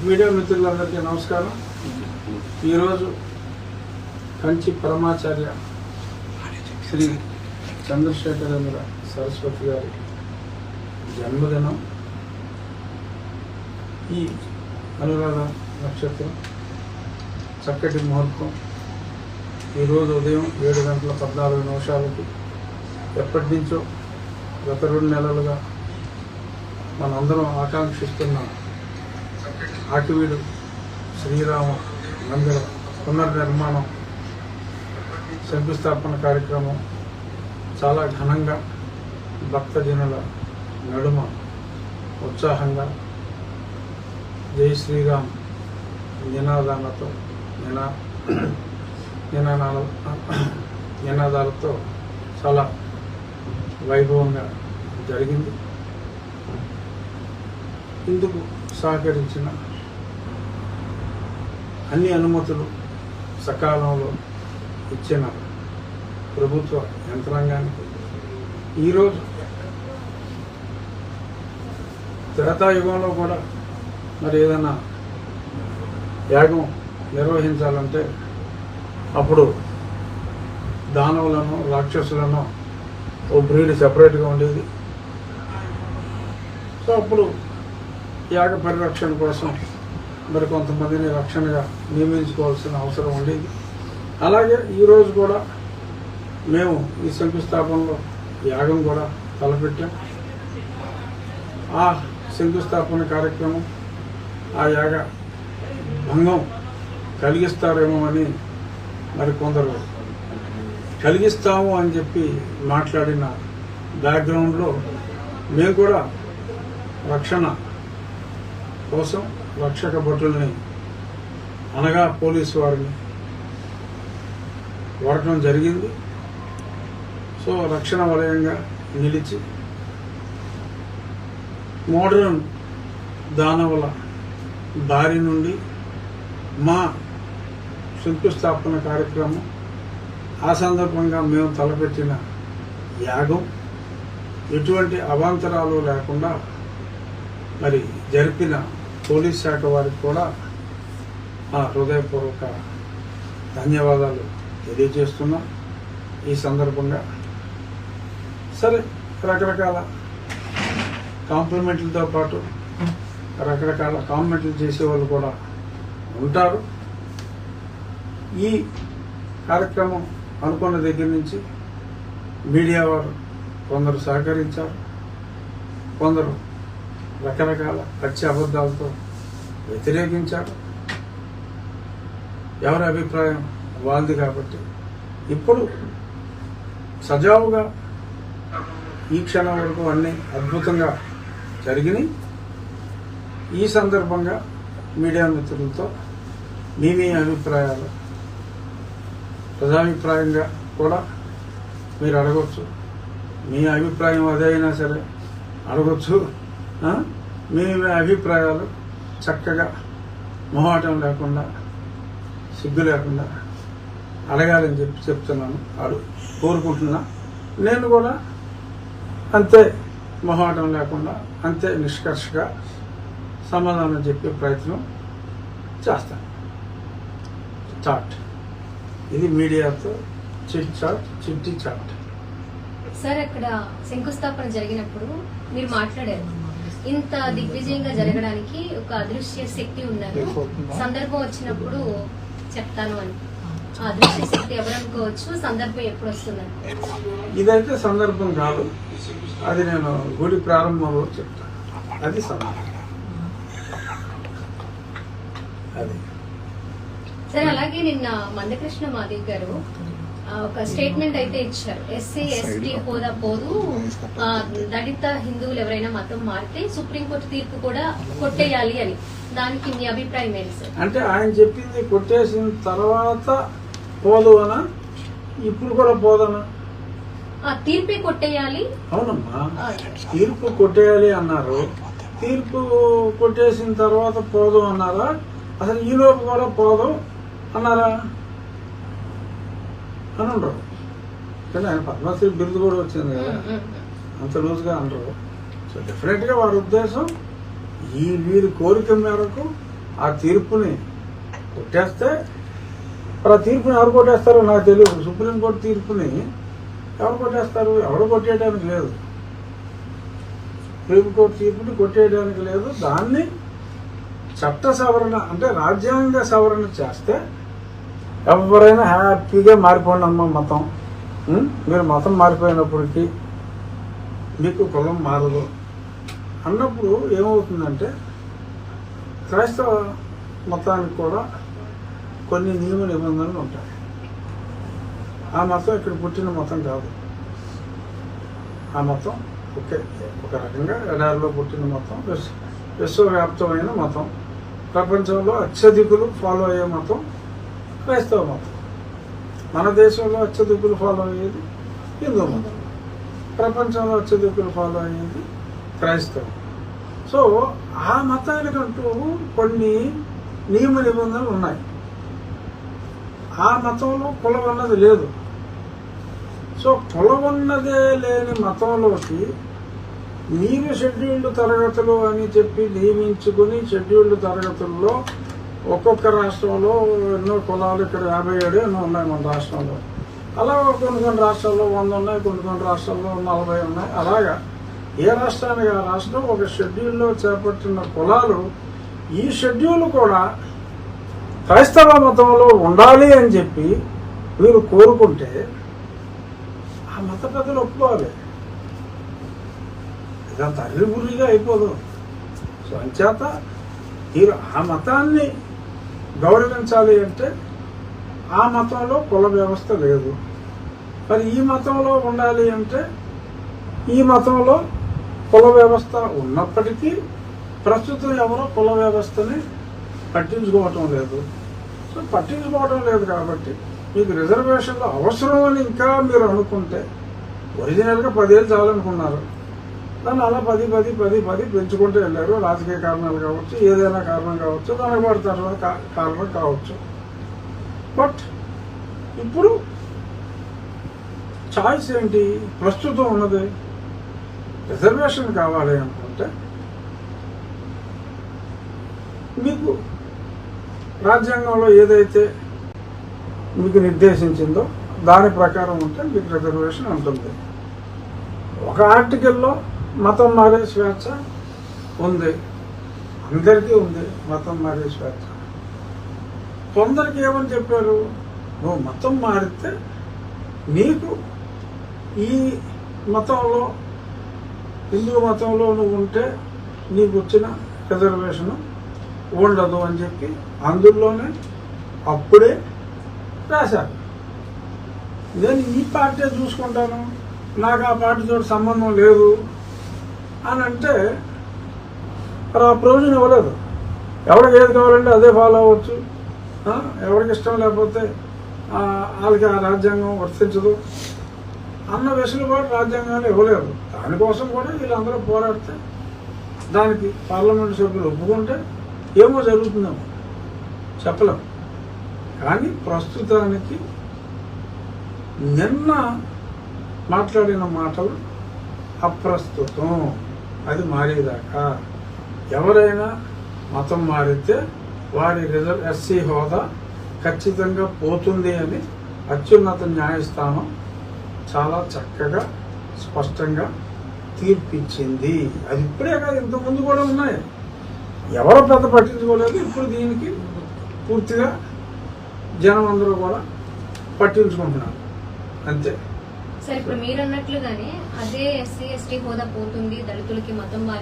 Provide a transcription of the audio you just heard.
Media మిత్రులందరికీ నమస్కారం. ఈరోజు కంచి పరమాచార్య శ్రీ చంద్రశేఖరేంద్ర సరస్వతి గారి జన్మదినం. ఈ అనురాధ నక్షత్రం చక్కటి ముహూర్తం ఈరోజు ఉదయం 7:14 ఎప్పటి నుంచో గత 2 నెలలుగా మనందరం ఆకాంక్షిస్తున్న ఆకివీడు శ్రీరామ మందిర పునర్నిర్మాణం శంకుస్థాపన కార్యక్రమం చాలా ఘనంగా భక్తజనుల నడుమ ఉత్సాహంగా జై శ్రీరామ్ నినాదాలతో నినాదాలతో చాలా వైభవంగా జరిగింది. ఇందుకు సహకరించిన అన్ని అనుమతులు సకాలంలో ఇచ్చిన ప్రభుత్వ యంత్రాంగానికి, ఈరోజు త్రేతాయుగంలో కూడా మరి ఏదైనా యాగం నిర్వహించాలంటే అప్పుడు దానవులను రాక్షసులను ఓ బ్రీడ్ సెపరేట్గా ఉండేది. సో అప్పుడు యాగ పరిరక్షణ కోసం మరి కొంతమందిని రక్షణగా నియమించుకోవాల్సిన అవసరం ఉండేది. అలాగే ఈరోజు కూడా మేము ఈ శంకుస్థాపనలో యాగం కూడా తలపెట్టాం. ఆ శంకుస్థాపన కార్యక్రమం ఆ యాగ భంగం కలిగిస్తారేమో అని మరి కొందరు కలిగిస్తాము అని చెప్పి మాట్లాడిన బ్యాక్గ్రౌండ్లో మేము కూడా రక్షణ కోసం రక్షక భటుల్ని అనగా పోలీసు వారిని వాడటం జరిగింది. సో రక్షణ వలయంగా నిలిచి మోడర్న్ దానవుల దారి నుండి మా శంకుస్థాపన కార్యక్రమం, ఆ సందర్భంగా మేము తలపెట్టిన యాగం ఎటువంటి అవాంతరాలు లేకుండా మరి జరిపిన పోలీస్ శాఖ వారికి కూడా మా హృదయపూర్వక ధన్యవాదాలు తెలియజేస్తున్నాం. ఈ సందర్భంగా సరే రకరకాల కాంప్లిమెంట్లతో పాటు రకరకాల కామెంట్లు చేసేవాళ్ళు కూడా ఉంటారు. ఈ కార్యక్రమం అనుకున్న దగ్గర నుంచి మీడియా వారు కొందరు సహకరించారు, కొందరు రకరకాల పచ్చి అబద్ధాలతో వ్యతిరేకించారు. ఎవరి అభిప్రాయం వాళ్ళది కాబట్టి ఇప్పుడు సజావుగా ఈ క్షణం వరకు అన్నీ అద్భుతంగా జరిగినాయి. ఈ సందర్భంగా మీడియా మిత్రులతో మీ అభిప్రాయాలు ప్రజాభిప్రాయంగా కూడా మీరు అడగవచ్చు. మీ అభిప్రాయం అదైనా సరే అడగచ్చు. మీ అభిప్రాయాలు చక్కగా మొహాటం లేకుండా సిగ్గు లేకుండా అడగాలని చెప్తున్నాను, కోరుకుంటున్నా. నేను కూడా అంతే మొహాటం లేకుండా అంతే నిష్కర్షగా సమాధానం చెప్పే ప్రయత్నం చేస్తాను. చాట్ ఇది మీడియాతో చిట్టి చాట్. సార్, అక్కడ శంకుస్థాపన జరిగినప్పుడు మీరు మాట్లాడారు, ఇంత దిగ్విజయంగా జరగడానికి ఒక అదృశ్య శక్తి ఉన్నారు, సందర్భం వచ్చినప్పుడు చెప్తాను అని. ఆ అదృశ్య శక్తి ఎవరు అనుకోవచ్చు, సందర్భం ఎప్పుడు వస్తుందని? ఇదైతే సందర్భం కాదు, అది నేను గుడి ప్రారంభంలో చెప్తాను. అది సందర్భం. అది సార్, అలాగే నిన్న మందకృష్ణ మాదిక్ గారు ఒక స్టేట్మెంట్ అయితే ఇచ్చారు. ఎస్సీ ఎస్టీ హోదా పోదు, దళిత హిందువులు ఎవరైనా మతం మారితే సుప్రీంకోర్టు తీర్పు కూడా కొట్టేయాలి అని. దానికి మీ అభిప్రాయం ఏంటి సార్? అంటే ఆయన చెప్పింది కొట్టేసిన తర్వాత పోదు అనా, ఇప్పుడు కూడా పోదనా? తీర్పే కొట్టేయాలి. అవునమ్మా, తీర్పు కొట్టేయాలి అన్నారు. తీర్పు కొట్టేసిన తర్వాత పోదు అన్నారా? అసలు ఈలోపు కూడా పోదు అన్నారా? అని ఉండరు. కానీ ఆయన పద్మశ్రీ బిరుదు కూడా వచ్చింది కదా, అంత లూజ్గా అనరు. సో డెఫినెట్గా వారి ఉద్దేశం ఈ వీరి కోరిక మేరకు ఆ తీర్పుని కొట్టేస్తే మరి ఆ తీర్పుని ఎవరు కొట్టేస్తారో నాకు తెలియదు. సుప్రీంకోర్టు తీర్పుని ఎవరు కొట్టేస్తారు? ఎవరు కొట్టేయడానికి లేదు. సుప్రీంకోర్టు తీర్పుని కొట్టేయడానికి లేదు. దాన్ని చట్ట సవరణ అంటే రాజ్యాంగ సవరణ చేస్తే ఎవరైనా హ్యాపీగా మారిపోండి అమ్మ మతం. మీరు మతం మారిపోయినప్పటికీ మీకు కులం మారదు అన్నప్పుడు ఏమవుతుందంటే క్రైస్తవ మతానికి కూడా కొన్ని నియమ నిబంధనలు ఉంటాయి. ఆ మతం ఇక్కడ పుట్టిన మతం కాదు. ఆ మతం ఒక రకంగా ఎడారిలో పుట్టిన మతం, విశ్వవ్యాప్తమైన మతం. ప్రపంచంలో అత్యధికులు ఫాలో అయ్యే మతం క్రైస్తవ మతం. మన దేశంలో అత్యధికులు ఫాలో అయ్యేది హిందూ మతం. ప్రపంచంలో అత్యధికులు ఫాలో అయ్యేది క్రైస్తవం. సో ఆ మతానికంటూ కొన్ని నియమ నిబంధనలు ఉన్నాయి. ఆ మతంలో కులం అన్నది లేదు. సో కులం ఉన్నదే లేని మతంలోకి మీరు షెడ్యూల్డ్ తరగతులు అని చెప్పి నియమించుకుని షెడ్యూల్డ్ తరగతుల్లో ఒక్కొక్క రాష్ట్రంలో ఎన్నో కులాలు, ఇక్కడ 57 ఎన్నో ఉన్నాయి మన రాష్ట్రంలో. అలా కొన్ని రాష్ట్రాల్లో 100 ఉన్నాయి, కొన్ని రాష్ట్రాల్లో 40 ఉన్నాయి. అలాగా ఏ రాష్ట్రానికి ఆ రాష్ట్రం ఒక షెడ్యూల్లో చేపట్టిన కులాలు ఈ షెడ్యూల్ కూడా క్రైస్తవ మతంలో ఉండాలి అని చెప్పి మీరు కోరుకుంటే ఆ మత పెద్దలు ఒప్పుకోవాలి. ఇదంతా అర్రిబుర్రిగా అయిపోదు. సో అంచేత మీరు ఆ మతాన్ని గౌరవించాలి అంటే ఆ మతంలో కుల వ్యవస్థ లేదు. మరి ఈ మతంలో ఉండాలి అంటే ఈ మతంలో కుల వ్యవస్థ ఉన్నప్పటికీ ప్రస్తుతం ఎవరో కుల వ్యవస్థని పట్టించుకోవటం లేదు. సో పట్టించుకోవటం లేదు కాబట్టి మీకు రిజర్వేషన్లు అవసరం అని ఇంకా మీరు అనుకుంటే, ఒరిజినల్గా 10 ఏళ్ళు చాలనుకున్నారు, దాన్ని అలా 10 పెంచుకుంటూ వెళ్ళారు. రాజకీయ కారణాలు కావచ్చు, ఏదైనా కారణం కావచ్చు, దానికి పడతారు కారణం కావచ్చు. బట్ ఇప్పుడు చాయిస్ ఏంటి? ప్రస్తుతం ఉన్నది రిజర్వేషన్ కావాలి అనుకుంటే మీకు రాజ్యాంగంలో ఏదైతే మీకు నిర్దేశించిందో దాని ప్రకారం ఉంటే మీకు రిజర్వేషన్ ఉంటుంది. ఒక ఆర్టికల్లో మతం మారే స్వేచ్ఛ ఉంది, అందరికీ ఉంది మతం మారే స్వేచ్ఛ. కొందరికి ఏమని చెప్పారు, నువ్వు మతం మారితే నీకు ఈ మతంలో, హిందూ మతంలో నువ్వు ఉంటే నీకు వచ్చిన రిజర్వేషను ఉండదు అని చెప్పి అందులోనే అప్పుడే రాశారు. నేను ఈ పార్టీ చూసుకుంటాను, నాకు ఆ పార్టీతో సంబంధం లేదు అని అంటే మరి ఆ ప్రయోజనం ఇవ్వలేదు. ఎవరికి ఏది కావాలంటే అదే ఫాలో అవ్వచ్చు. ఎవరికి ఇష్టం లేకపోతే వాళ్ళకి ఆ రాజ్యాంగం వర్తించదు అన్న వెసులుబాటు రాజ్యాంగాన్ని ఇవ్వలేదు. దానికోసం కూడా వీళ్ళందరూ పోరాడితే దానికి పార్లమెంటు సభ్యులు ఒప్పుకుంటే ఏమో జరుగుతుందేమో చెప్పలేం. కానీ ప్రస్తుతానికి నిన్న మాట్లాడిన మాటలు అప్రస్తుతం. అది మారేదాకా ఎవరైనా మతం మారితే వారి ఎస్సీ హోదా ఖచ్చితంగా పోతుంది అని అత్యున్నత న్యాయస్థానం చాలా చక్కగా స్పష్టంగా తీర్పిచ్చింది. అది ఇప్పుడే కాదు, ఇంతకుముందు కూడా ఉన్నాయి. ఎవరో పెద్ద పట్టించుకోలేదు. ఇప్పుడు దీనికి పూర్తిగా జనం అందరూ కూడా పట్టించుకుంటున్నారు అంతే. సార్ ఇప్పుడు మీరు అన్నట్లుగానే అదే ఎస్సీ ఎస్టీ హోదా పోతుంది, దళితులకి మతం మారిన